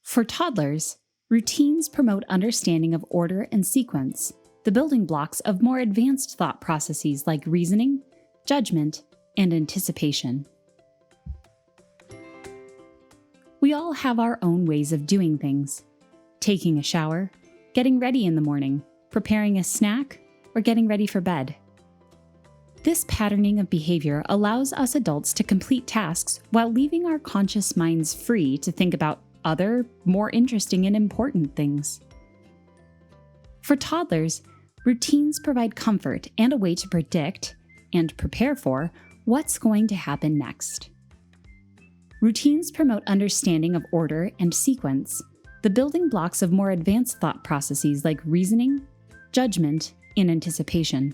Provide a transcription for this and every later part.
For toddlers, routines promote understanding of order and sequence, the building blocks of more advanced thought processes like reasoning, judgment, and anticipation. We all have our own ways of doing things. Taking a shower, getting ready in the morning, preparing a snack, or getting ready for bed. This patterning of behavior allows us adults to complete tasks while leaving our conscious minds free to think about other, more interesting and important things. For toddlers, routines provide comfort and a way to predict and prepare for what's going to happen next. Routines promote understanding of order and sequence, the building blocks of more advanced thought processes like reasoning, judgment, and anticipation.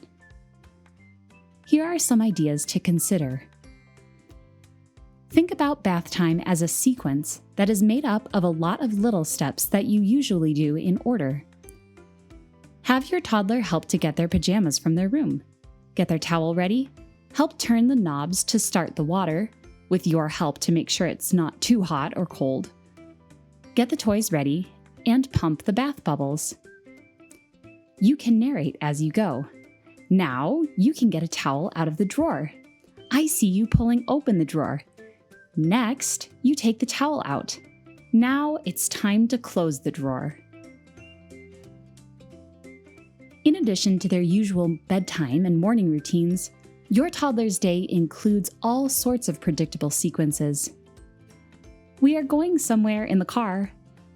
Here are some ideas to consider. Think about bath time as a sequence that is made up of a lot of little steps that you usually do in order. Have your toddler help to get their pajamas from their room, get their towel ready, help turn the knobs to start the water, with your help to make sure it's not too hot or cold, get the toys ready, and pump the bath bubbles. You can narrate as you go. Now you can get a towel out of the drawer. I see you pulling open the drawer. Next, you take the towel out. Now it's time to close the drawer. In addition to their usual bedtime and morning routines, your toddler's day includes all sorts of predictable sequences. We are going somewhere in the car.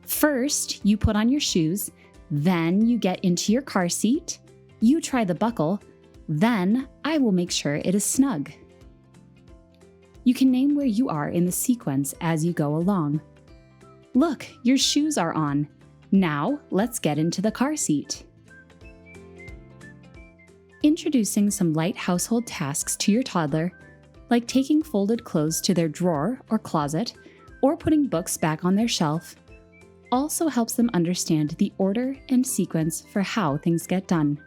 First, you put on your shoes, then you get into your car seat, you try the buckle, then I will make sure it is snug. You can name where you are in the sequence as you go along. Look, your shoes are on. Now let's get into the car seat. Introducing some light household tasks to your toddler, like taking folded clothes to their drawer or closet, or putting books back on their shelf, also helps them understand the order and sequence for how things get done.